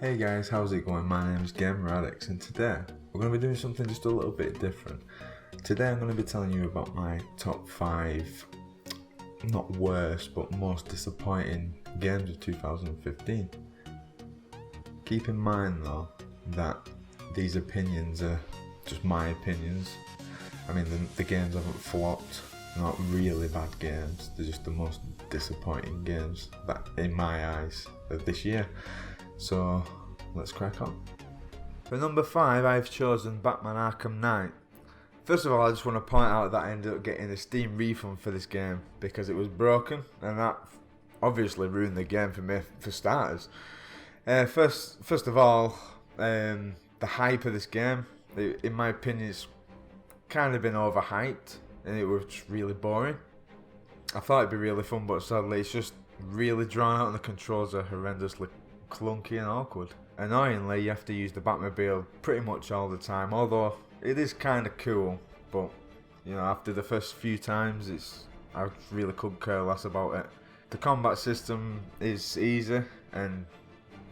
Hey guys, how's it going? My name is Gamer Addicts, and today we're going to be doing something just a little bit different. Today I'm going to be telling you about my top 5, not worst, but most disappointing games of 2015. Keep in mind though, that these opinions are just my opinions. I mean, the games haven't flopped, they're not really bad games, they're just the most disappointing games that, in my eyes, of this year. So, let's crack on. For number 5, I've chosen Batman Arkham Knight. First of all, I just want to point out that I ended up getting a Steam refund for this game because it was broken, and that obviously ruined the game for me, for starters. First of all, the hype of this game, in my opinion, it's kind of been overhyped, and it was just really boring. I thought it'd be really fun, but sadly it's just really drawn out and the controls are horrendously clunky and awkward. Annoyingly, you have to use the Batmobile pretty much all the time, although it is kind of cool, but you know, after the first few times I really couldn't care less about it. The combat system is easy and,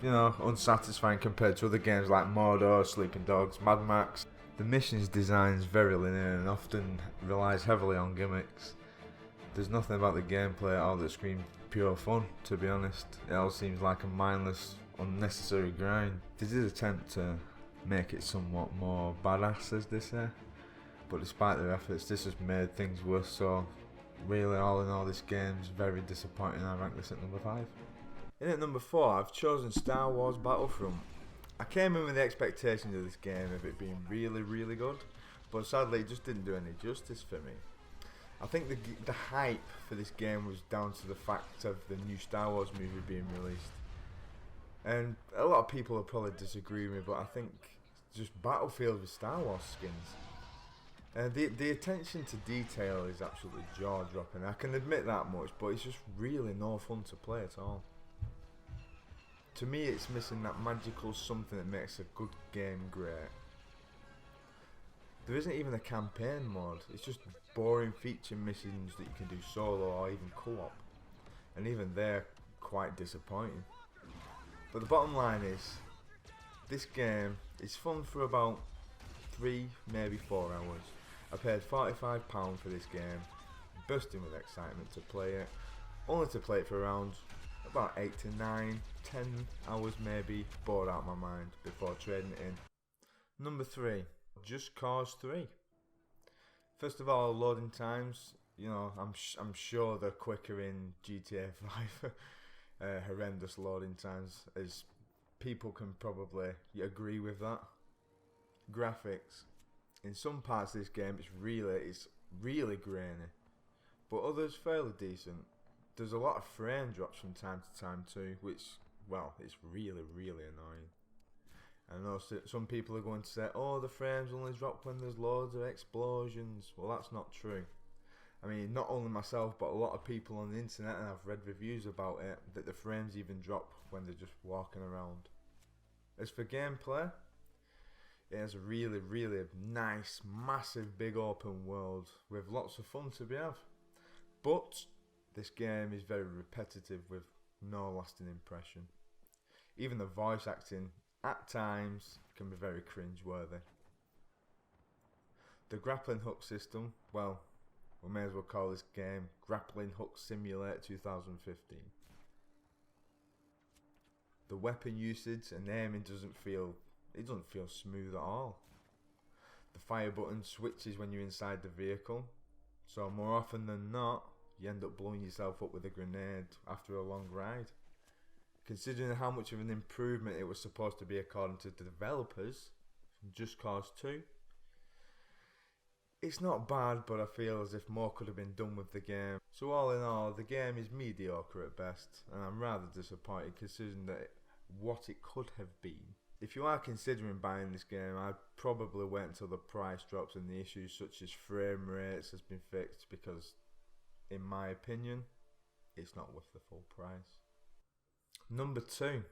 you know, unsatisfying compared to other games like Mordor, Sleeping Dogs, Mad Max. The missions design is very linear and often relies heavily on gimmicks. There's nothing about the gameplay at all that screams pure fun, to be honest. It all seems like a mindless, unnecessary grind. They did attempt to make it somewhat more badass, as they say, but despite their efforts, this has made things worse. So really, all in all, this game's very disappointing. I rank this at number 5. In at number 4, I've chosen Star Wars Battlefront. I came in with the expectations of this game of it being really, really good, but sadly it just didn't do any justice for me. I think the hype for this game was down to the fact of the new Star Wars movie being released. And a lot of people will probably disagree with me, but I think just Battlefield with Star Wars skins. The attention to detail is absolutely jaw-dropping. I can admit that much, but it's just really no fun to play at all. To me, it's missing that magical something that makes a good game great. There isn't even a campaign mode, it's just boring feature missions that you can do solo or even co-op. And even they're quite disappointing. But the bottom line is, this game is fun for about 3, maybe 4 hours. I paid £45 for this game, bursting with excitement to play it, only to play it for around about 8 to 9, 10 hours maybe, bored out my mind before trading it in. Number 3. Just Cause 3. First of all, loading times, you know, I'm sure they're quicker in GTA 5. Horrendous loading times, as people can probably agree with that. Graphics, in some parts of this game it's really grainy, but others fairly decent. There's a lot of frame drops from time to time too, which, well, it's really annoying. I know some people are going to say, oh, the frames only drop when there's loads of explosions. Well, that's not true. I mean, not only myself, but a lot of people on the internet, and I've read reviews about it, that the frames even drop when they're just walking around. As for gameplay, it has a really nice, massive, big open world with lots of fun to be had. But this game is very repetitive with no lasting impression. Even the voice acting at times can be very cringe-worthy. The grappling hook system, well, we may as well call this game Grappling Hook Simulator 2015. The weapon usage and aiming doesn't feel smooth at all. The fire button switches when you're inside the vehicle, so more often than not, you end up blowing yourself up with a grenade after a long ride. Considering how much of an improvement it was supposed to be according to the developers from Just Cause 2, it's not bad, but I feel as if more could have been done with the game. So all in all, the game is mediocre at best, and I'm rather disappointed considering what it could have been. If you are considering buying this game, I'd probably wait until the price drops and the issues such as frame rates has been fixed, because in my opinion, it's not worth the full price. Number 2,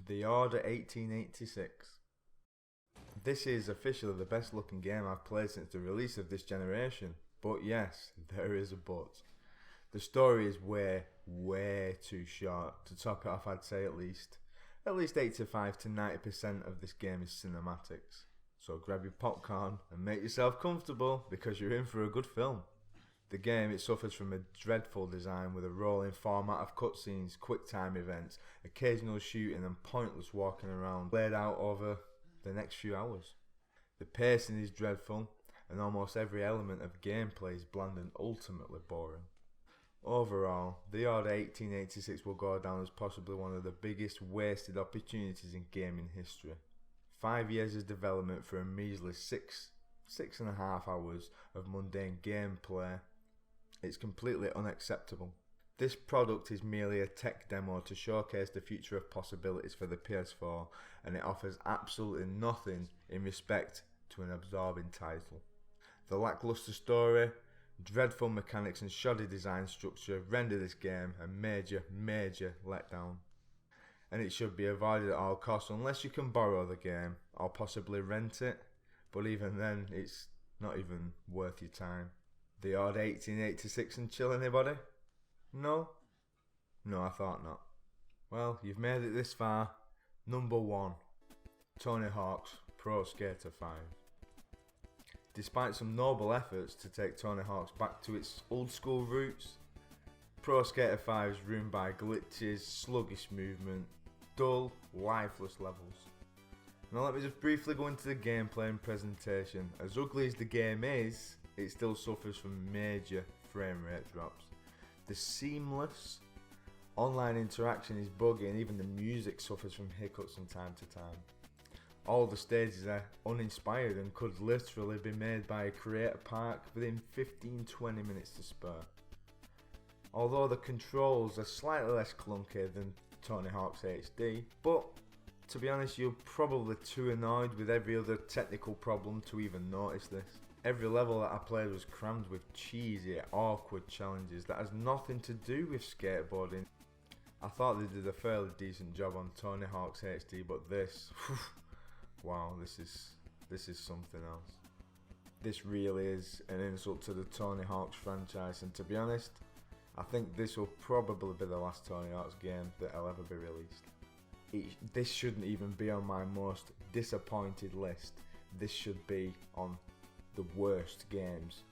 The Order 1886. This is officially the best looking game I've played since the release of this generation, but yes, there is a but. The story is way too short, to top it off I'd say at least. At least 85 to 90% of this game is cinematics. So grab your popcorn and make yourself comfortable because you're in for a good film. The game, it suffers from a dreadful design with a rolling format of cutscenes, quick time events, occasional shooting and pointless walking around laid out over the next few hours. The pacing is dreadful and almost every element of gameplay is bland and ultimately boring. Overall, the Order 1886 will go down as possibly one of the biggest wasted opportunities in gaming history. 5 years of development for a measly 6.5 hours of mundane gameplay. It's completely unacceptable. This product is merely a tech demo to showcase the future of possibilities for the PS4, and it offers absolutely nothing in respect to an absorbing title. The lackluster story, dreadful mechanics and shoddy design structure render this game a major letdown. And it should be avoided at all costs unless you can borrow the game or possibly rent it, but even then it's not even worth your time. The Order 1886 and chill, anybody? No? No, I thought not. Well, you've made it this far. Number 1. Tony Hawk's Pro Skater 5. Despite some noble efforts to take Tony Hawk's back to its old school roots, Pro Skater 5 is ruined by glitches, sluggish movement, dull, lifeless levels. Now let me just briefly go into the gameplay and presentation. As ugly as the game is, it still suffers from major frame rate drops. The seamless online interaction is buggy and even the music suffers from hiccups from time to time. All the stages are uninspired and could literally be made by a creator park within 15-20 minutes to spare. Although the controls are slightly less clunky than Tony Hawk's HD, but to be honest, you're probably too annoyed with every other technical problem to even notice this. Every level that I played was crammed with cheesy, awkward challenges that has nothing to do with skateboarding. I thought they did a fairly decent job on Tony Hawk's HD, but this, wow, this is something else. This really is an insult to the Tony Hawk's franchise, and to be honest, I think this will probably be the last Tony Hawk's game that will ever be released. This shouldn't even be on my most disappointed list. This should be on the worst games,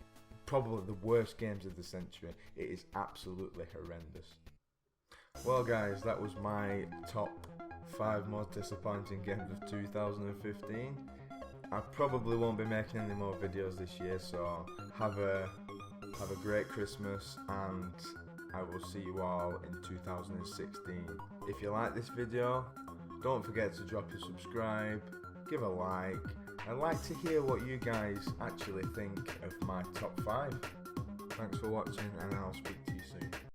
probably the worst games of the century. It is absolutely horrendous. Well guys, that was my top 5 most disappointing games of 2015. I probably won't be making any more videos this year, so have a great Christmas and I will see you all in 2016. If you like this video, don't forget to drop a subscribe, give a like. I'd like to hear what you guys actually think of my top 5. Thanks for watching and I'll speak to you soon.